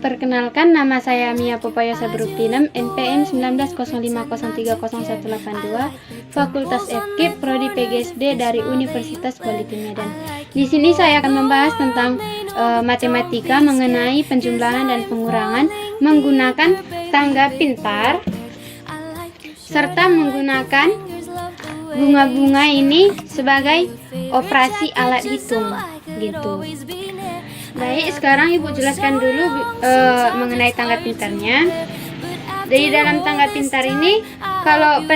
Perkenalkan, nama saya Mia Popaya Sabrupinem, NPM 1905030182, Fakultas FKIP, Prodi PGSD dari Universitas Quality Medan. Di sini saya akan membahas tentang matematika mengenai penjumlahan dan pengurangan menggunakan tangga pintar, serta menggunakan bunga-bunga ini sebagai operasi alat hitung, gitu. Baik, sekarang Ibu jelaskan dulu mengenai tangga pintarnya. Di dalam tangga pintar ini, kalau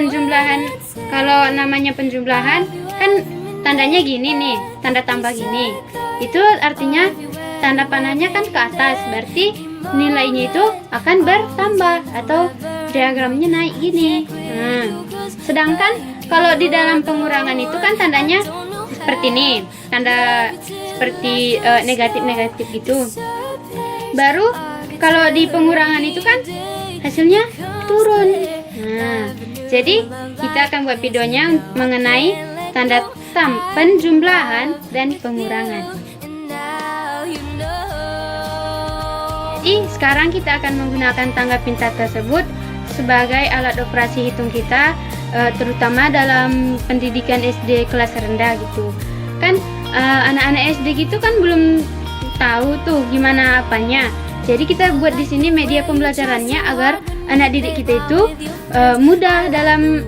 namanya penjumlahan kan tandanya gini nih, tanda tambah gini. Itu artinya tanda panahnya kan ke atas, berarti nilainya itu akan bertambah atau diagramnya naik gini. Sedangkan kalau di dalam pengurangan itu kan tandanya seperti ini, tanda seperti negatif-negatif gitu. Baru kalau di pengurangan itu kan hasilnya turun. Jadi kita akan buat videonya mengenai tanda penjumlahan dan pengurangan. Jadi sekarang kita akan menggunakan tangga pintar tersebut sebagai alat operasi hitung kita, terutama dalam pendidikan SD kelas rendah gitu. Kan anak-anak SD gitu kan belum tahu tuh gimana apanya. Jadi kita buat di sini media pembelajarannya agar anak didik kita itu mudah dalam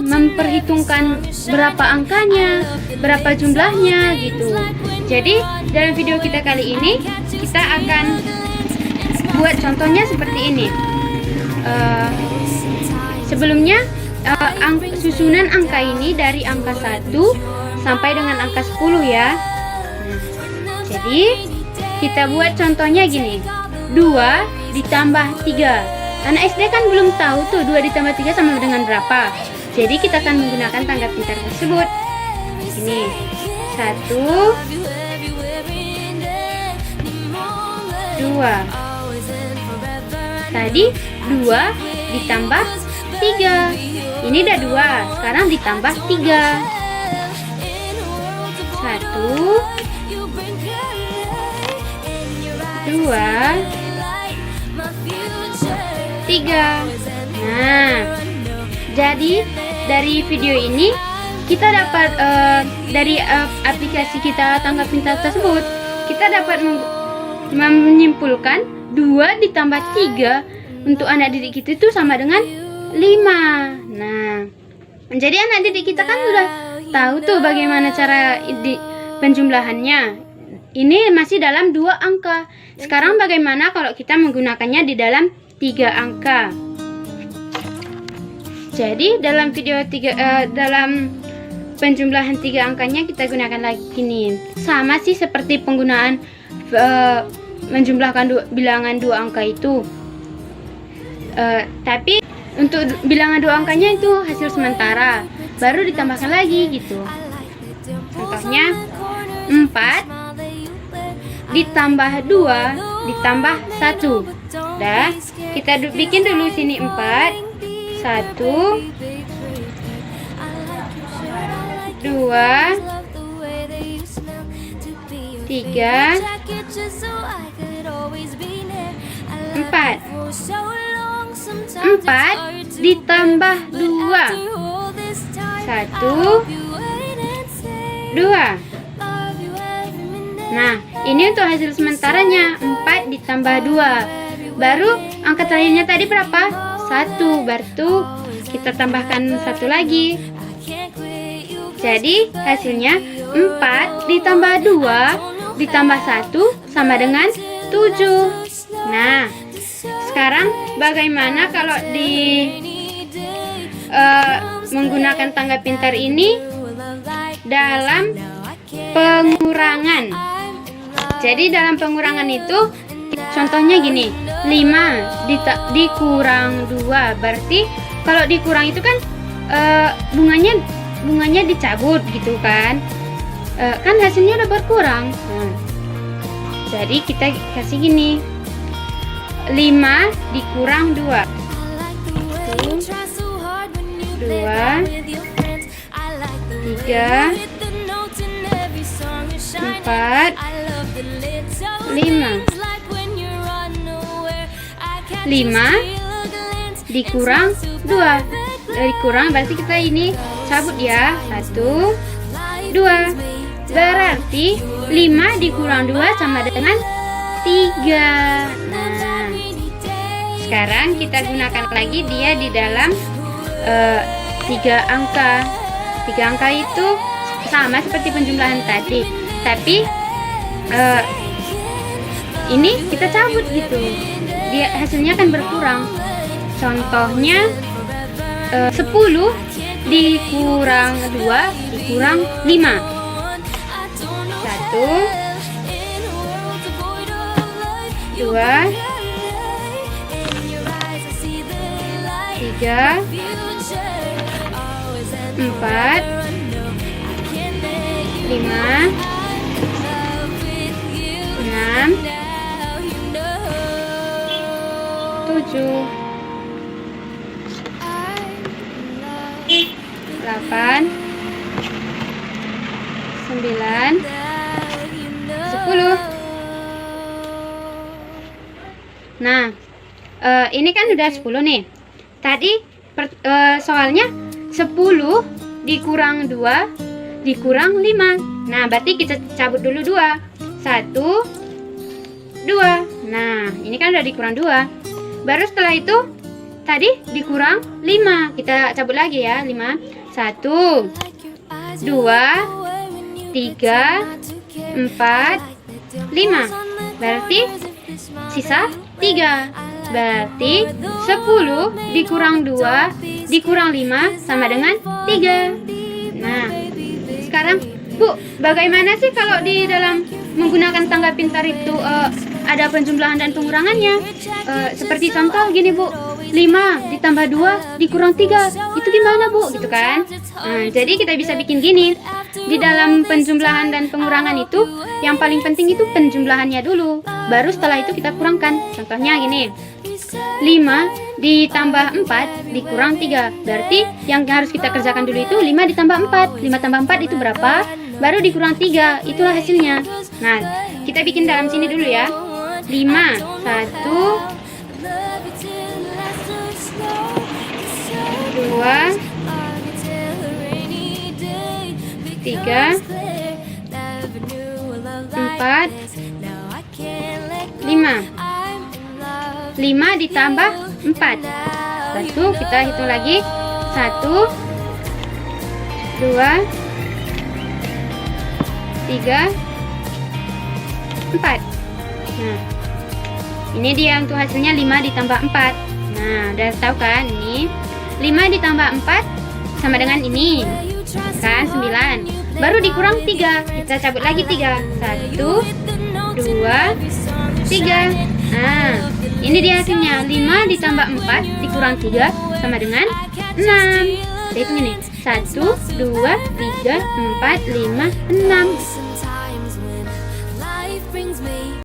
memperhitungkan berapa angkanya, berapa jumlahnya gitu. Jadi dalam video kita kali ini kita akan buat contohnya seperti ini. Sebelumnya susunan angka ini dari angka 1 sampai dengan angka 10 ya. Jadi kita buat contohnya gini, 2 ditambah 3. Anak SD kan belum tahu tuh 2 ditambah 3 sama dengan berapa. Jadi kita akan menggunakan tangga pintar tersebut. Ini 1, 2. Tadi 2 ditambah 3. Ini udah 2, sekarang ditambah 3. 1, 2, 3. Nah, jadi dari video ini kita dapat dari aplikasi kita tangga pintar tersebut, kita dapat menyimpulkan 2 ditambah 3 untuk anak didik kita itu sama dengan 5. Nah, jadi anak didik kita kan sudah tahu tuh bagaimana cara penjumlahannya. Ini masih dalam 2 angka. Sekarang bagaimana kalau kita menggunakannya di dalam 3 angka? Jadi dalam video dalam penjumlahan 3 angkanya kita gunakan lagi gini. Sama sih seperti penggunaan menjumlahkan bilangan 2 angka itu. Tapi untuk bilangan 2 angkanya itu hasil sementara, baru ditambahkan lagi gitu. Contohnya 4 ditambah 2 ditambah 1. Dah, kita bikin dulu sini 4. 1, 2, 3, 4. 4 ditambah 2. 1, 2. Nah, ini untuk hasil sementaranya 4 ditambah 2. Baru angka terakhirnya tadi berapa? 1. Baru kita tambahkan 1 lagi. Jadi hasilnya 4 ditambah 2 ditambah 1 sama dengan 7. Nah, sekarang bagaimana kalau menggunakan tangga pintar ini dalam pengurangan? Jadi dalam pengurangan itu contohnya gini, 5 dikurang 2. Berarti kalau dikurang itu kan bunganya dicabut gitu kan. Kan hasilnya udah berkurang. Jadi kita kasih gini, 5 dikurang 2. 1, 2, 3, 4, 5. 5 dikurang 2. Dikurang berarti kita ini cabut ya. 1, 2. Berarti 5 dikurang 2 sama dengan 3. Nah, sekarang kita gunakan lagi dia di dalam 3 angka. 3 angka itu sama seperti penjumlahan tadi, tapi ini kita cabut gitu, dia hasilnya akan berkurang. Contohnya 10 dikurang 2 dikurang 5. 1, 2, 3, 4, 5, 6, 7, 8, 9, 10. Nah, ini kan udah 10 nih. Tadi soalnya 10 dikurang 2 dikurang 5. Nah, berarti kita cabut dulu 2. 1, 2. Nah, ini kan udah dikurang 2. Baru setelah itu tadi dikurang 5. Kita cabut lagi ya, 5. 1, 2, 3, 4, 5. Berarti sisa 3. Berarti 10 dikurang 2 dikurang 5 sama dengan 3. Nah, sekarang Bu, bagaimana sih kalau di dalam menggunakan tangga pintar itu ada penjumlahan dan pengurangannya? Seperti contoh gini Bu, 5 ditambah 2 dikurang 3, itu gimana Bu? Gitu kan? Nah, jadi kita bisa bikin gini. Di dalam penjumlahan dan pengurangan itu yang paling penting itu penjumlahannya dulu, baru setelah itu kita kurangkan. Contohnya gini, 5 ditambah 4 dikurang 3. Berarti yang harus kita kerjakan dulu itu 5 ditambah 4. 5 tambah 4 itu berapa? Baru dikurang 3. Itulah hasilnya. Nah, kita bikin dalam sini dulu ya. 5, 1, 2, 3, 4, 5. 5 ditambah 4. Lalu kita hitung lagi. 1, 2, 3, 4. Nah, ini dia untuk hasilnya 5 ditambah 4. Nah, udah tahu kan ini? 5 ditambah 4 sama dengan ini. Kan 9. Baru dikurang 3. Kita cabut lagi 3. 1, 2, 3. Nah, ini dia hasilnya. 5 ditambah 4 dikurang 3 sama dengan 6. Kita hitung ini. 1, 2, 3, 4, 5, 6.